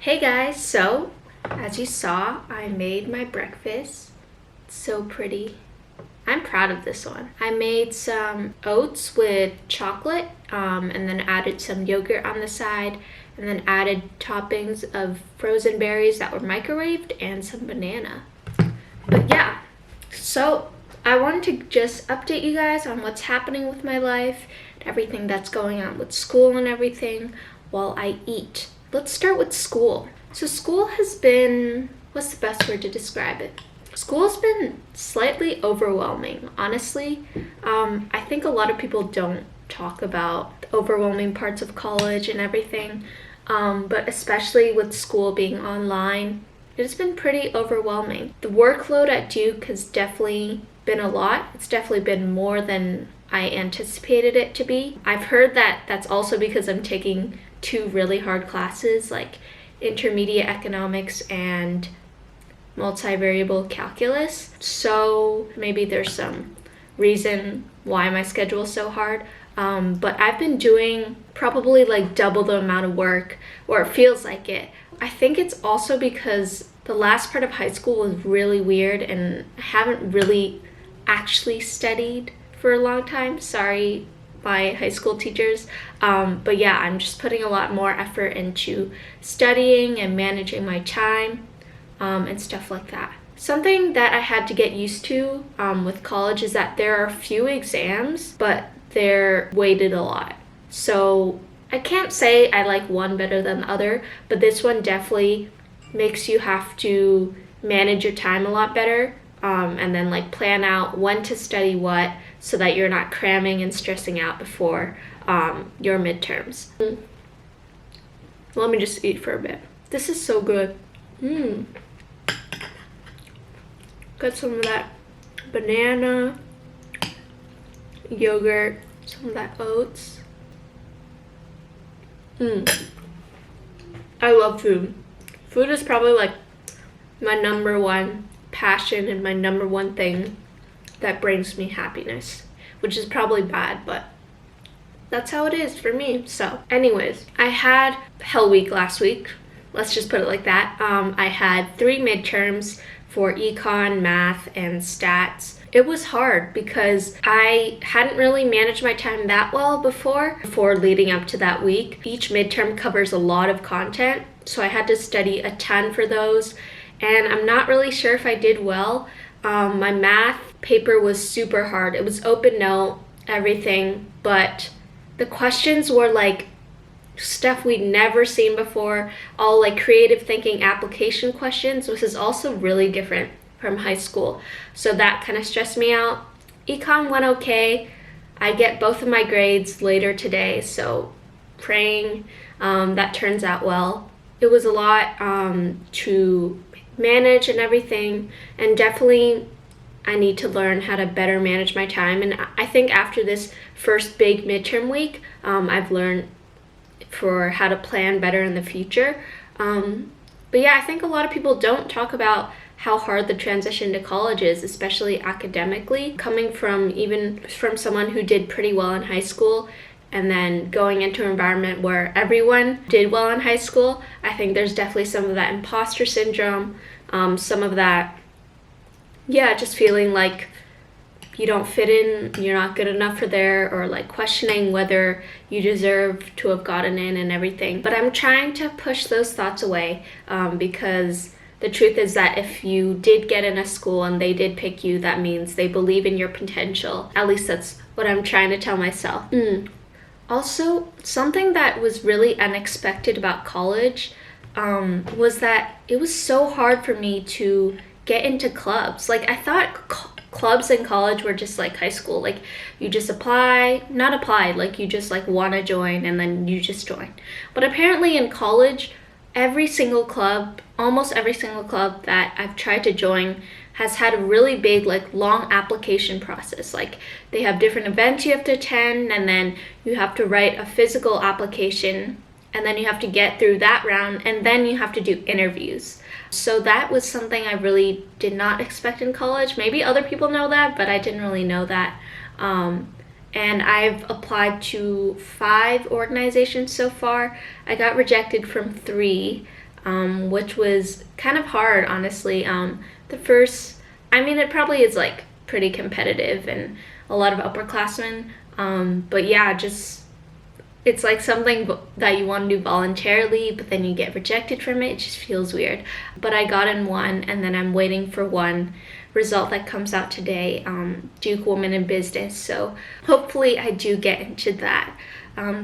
Hey guys, so as you saw, I made my breakfast. It's so pretty. I'm proud of this one. I made some oats with chocolate and then added some yogurt on the side and then added toppings of frozen berries that were microwaved and some banana. But yeah, so I wanted to just update you guys on what's happening with my life, everything that's going on with school and everything while I eat. Let's start with school. So school has been, what's the best word to describe it? School's been slightly overwhelming, honestly. I think a lot of people don't talk about the overwhelming parts of college and everything, but especially with school being online, it's been pretty overwhelming. The workload at Duke has definitely been a lot. It's definitely been more than I anticipated it to be. I've heard that that's also because I'm taking two really hard classes, like intermediate economics and multivariable calculus. So maybe there's some reason why my schedule is so hard. But I've been doing probably like double the amount of work, or it feels like it. I think it's also because the last part of high school was really weird and I haven't really actually studied for a long time. Sorry, my high school teachers. But yeah, I'm just putting a lot more effort into studying and managing my time and stuff like that. Something that I had to get used to with college is that there are few exams, but they're weighted a lot. So I can't say I like one better than the other, but this one definitely makes you have to manage your time a lot better, and then like plan out when to study what so that you're not cramming and stressing out before your midterms. Let me just eat for a bit. This is so good. Got some of that banana, yogurt, some of that oats. I love food. Food is probably like my number one passion and my number one thing that brings me happiness, which is probably bad, but that's how it is for me. So anyways, I had hell week last week. Let's just put it like that. I had 3 midterms for econ, math, and stats. It was hard because I hadn't really managed my time that well before leading up to that week. Each midterm covers a lot of content, so I had to study a ton for those, and I'm not really sure if I did well. My math paper was super hard. It was open note, everything, but the questions were like stuff we'd never seen before, all like creative thinking application questions, which is also really different from high school. So that kind of stressed me out. Econ went okay. I get both of my grades later today, so praying that turns out well. It was a lot to manage and everything, and definitely I need to learn how to better manage my time. And I think after this first big midterm week, I've learned for how to plan better in the future. But yeah, I think a lot of people don't talk about how hard the transition to college is, especially academically. Coming from someone who did pretty well in high school and then going into an environment where everyone did well in high school, I think there's definitely some of that imposter syndrome, some of that, just feeling like you don't fit in, you're not good enough for there, or like questioning whether you deserve to have gotten in and everything. But I'm trying to push those thoughts away because the truth is that if you did get in a school and they did pick you, that means they believe in your potential. At least that's what I'm trying to tell myself. Also, something that was really unexpected about college was that it was so hard for me to get into clubs. Like I thought clubs in college were just like high school. Like you just like you just like want to join and then you just join. But apparently in college, almost every single club that I've tried to join has had a really big, like long application process. Like they have different events you have to attend, and then you have to write a physical application, and then you have to get through that round, and then you have to do interviews. So that was something I really did not expect in college. Maybe other people know that, but I didn't really know that. And I've applied to 5 organizations so far. I got rejected from 3. which was kind of hard, honestly. It probably is like pretty competitive and a lot of upperclassmen, but yeah, just it's like something that you want to do voluntarily, but then you get rejected from it. It just feels weird. But I got in one, and then I'm waiting for one result that comes out today, Duke Women in Business. So hopefully I do get into that.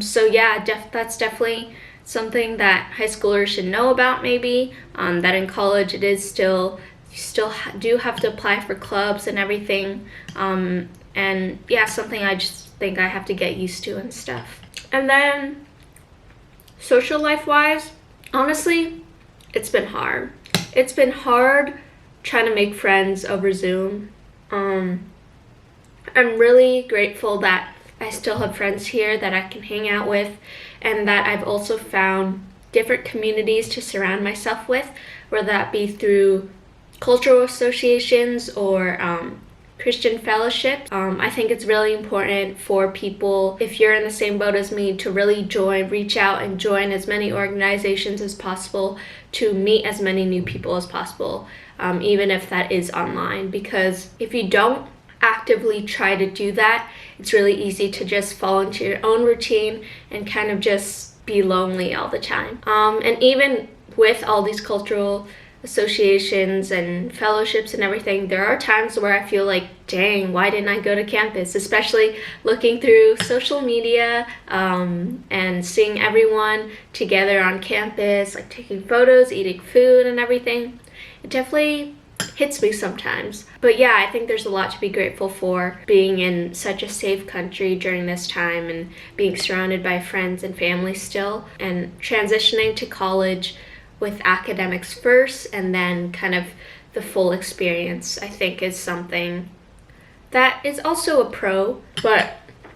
So yeah, that's definitely something that high schoolers should know about, maybe, that in college you still do have to apply for clubs and everything. And yeah, something I just think I have to get used to and stuff. And then social life wise, honestly, it's been hard. It's been hard trying to make friends over Zoom. I'm really grateful that I still have friends here that I can hang out with, and that I've also found different communities to surround myself with, whether that be through cultural associations or Christian fellowship. I think it's really important for people, if you're in the same boat as me, to really reach out and join as many organizations as possible, to meet as many new people as possible, even if that is online. Because if you don't actively try to do that, it's really easy to just fall into your own routine and kind of just be lonely all the time. And even with all these cultural associations and fellowships and everything, there are times where I feel like, dang, why didn't I go to campus? Especially looking through social media and seeing everyone together on campus, like taking photos, eating food and everything. It definitely hits me sometimes. But yeah, I think there's a lot to be grateful for, being in such a safe country during this time and being surrounded by friends and family still, and transitioning to college with academics first and then kind of the full experience, I think is something that is also a pro. But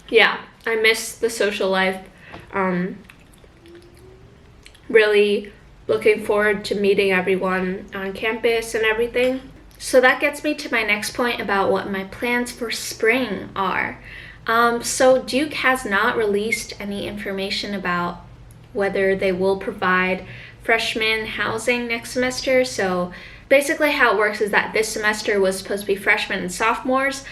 yeah, I miss the social life. Really looking forward to meeting everyone on campus and everything. So that gets me to my next point about what my plans for spring are. So Duke has not released any information about whether they will provide freshman housing next semester. So basically how it works is that this semester was supposed to be freshmen and sophomores.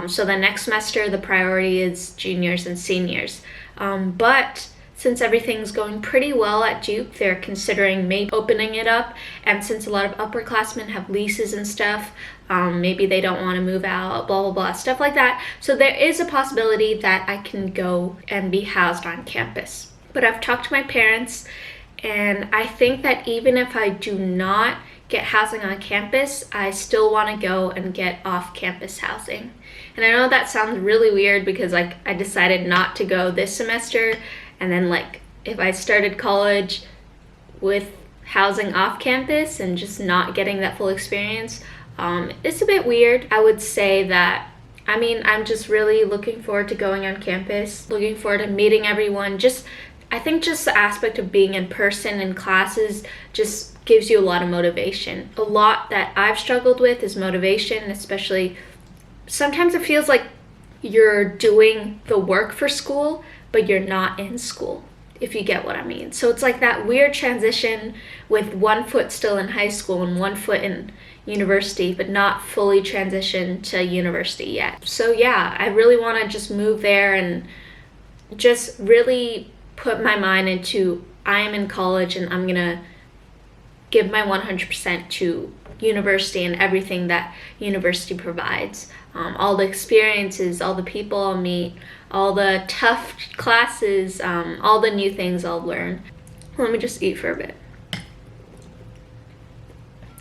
So the next semester, the priority is juniors and seniors. But since everything's going pretty well at Duke, they're considering maybe opening it up. And since a lot of upperclassmen have leases and stuff, maybe they don't want to move out, blah, blah, blah, stuff like that. So there is a possibility that I can go and be housed on campus. But I've talked to my parents, and I think that even if I do not get housing on campus, I still want to go and get off-campus housing. And I know that sounds really weird because I decided not to go this semester, and then if I started college with housing off campus and just not getting that full experience, it's a bit weird. I would say that, I'm just really looking forward to going on campus, looking forward to meeting everyone. I think just the aspect of being in person in classes just gives you a lot of motivation. A lot that I've struggled with is motivation, especially sometimes it feels like you're doing the work for school, but you're not in school, if you get what I mean. So it's like that weird transition with one foot still in high school and one foot in university, but not fully transitioned to university yet. So yeah, I really want to just move there and just really put my mind into, I am in college and I'm gonna give my 100% to university and everything that university provides. All the experiences, all the people I'll meet, all the tough classes, all the new things I'll learn. Let me just eat for a bit.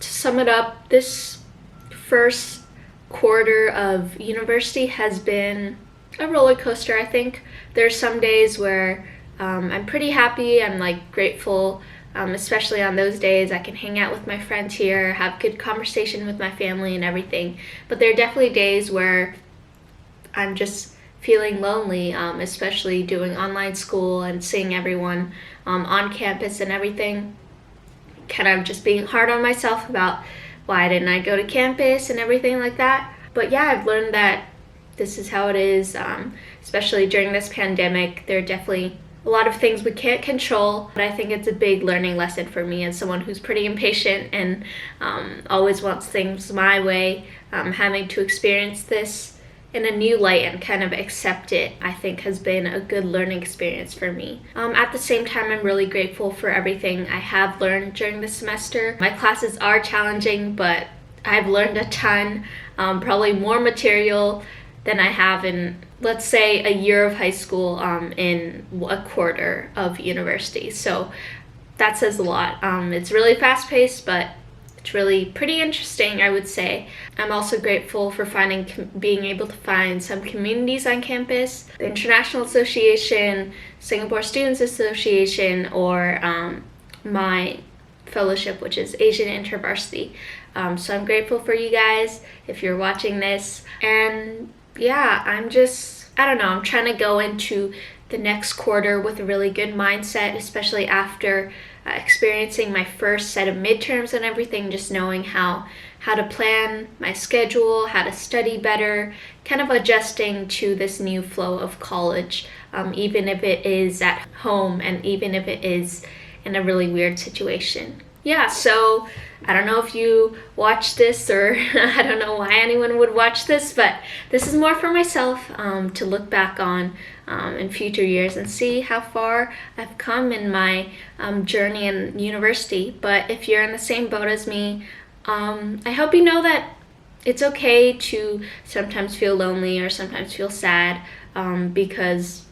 To sum it up, this first quarter of university has been a roller coaster, I think. There's some days where I'm pretty happy, I'm grateful, especially on those days I can hang out with my friends here, have good conversation with my family and everything. But there are definitely days where I'm just feeling lonely, especially doing online school and seeing everyone on campus and everything. Kind of just being hard on myself about why didn't I go to campus and everything like that. But yeah, I've learned that this is how it is, especially during this pandemic. There are definitely a lot of things we can't control, but I think it's a big learning lesson for me as someone who's pretty impatient and always wants things my way. Having to experience this in a new light and kind of accept it, I think has been a good learning experience for me. At the same time, I'm really grateful for everything I have learned during the semester. My classes are challenging, but I've learned a ton, probably more material than I have in, let's say, a year of high school in a quarter of university. So that says a lot. It's really fast-paced, but it's really pretty interesting, I would say. I'm also grateful for being able to find some communities on campus, the International Association, Singapore Students Association, or my fellowship, which is Asian InterVarsity. So I'm grateful for you guys if you're watching this. And yeah, I don't know, I'm trying to go into the next quarter with a really good mindset, especially after experiencing my first set of midterms and everything, just knowing how to plan my schedule, how to study better, kind of adjusting to this new flow of college, even if it is at home and even if it is in a really weird situation. Yeah, so I don't know if you watch this, or I don't know why anyone would watch this, but this is more for myself to look back on in future years and see how far I've come in my journey in university. But if you're in the same boat as me, I hope you know that it's okay to sometimes feel lonely or sometimes feel sad because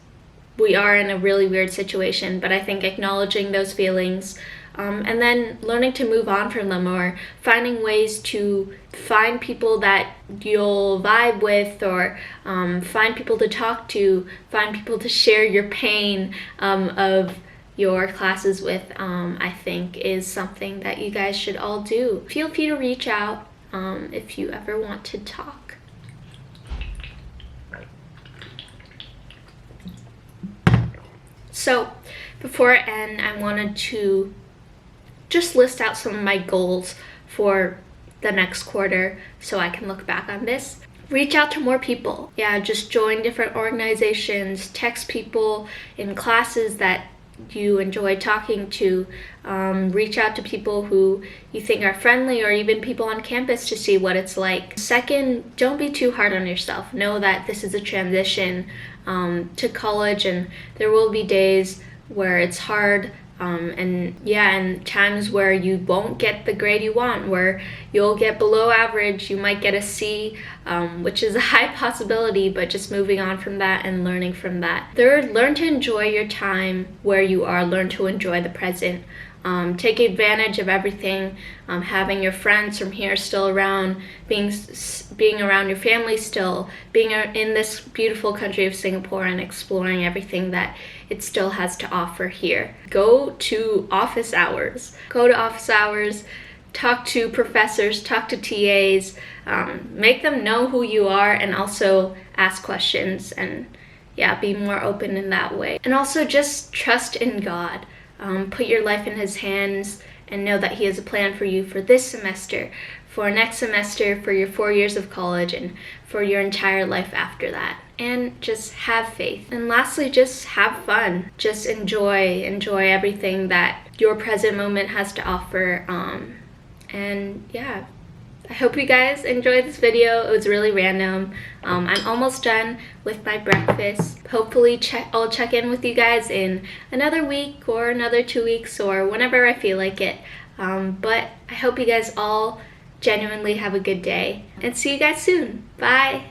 we are in a really weird situation. But I think acknowledging those feelings and then learning to move on from them, or finding ways to find people that you'll vibe with, or find people to talk to, find people to share your pain of your classes with, I think is something that you guys should all do. Feel free to reach out if you ever want to talk. So before I end, I wanted to just list out some of my goals for the next quarter so I can look back on this. Reach out to more people. Yeah, just join different organizations, text people in classes that you enjoy talking to, reach out to people who you think are friendly, or even people on campus to see what it's like. Second, don't be too hard on yourself. Know that this is a transition to college, and there will be days where it's hard, and times where you won't get the grade you want, where you'll get below average, you might get a C, which is a high possibility, but just moving on from that and learning from that. Third, learn to enjoy your time where you are, learn to enjoy the present. Take advantage of everything, having your friends from here still around, being around your family still, being in this beautiful country of Singapore and exploring everything that it still has to offer here. Go to office hours. Talk to professors, talk to TAs, make them know who you are, and also ask questions, and yeah, be more open in that way. And also just trust in God. Put your life in His hands and know that He has a plan for you for this semester, for next semester, for your 4 years of college, and for your entire life after that. And just have faith. And lastly, just have fun. Just enjoy everything that your present moment has to offer. And yeah, I hope you guys enjoyed this video. It was really random. I'm almost done with my breakfast. Hopefully I'll check in with you guys in another week or another 2 weeks, or whenever I feel like it. But I hope you guys all genuinely have a good day, and see you guys soon. Bye.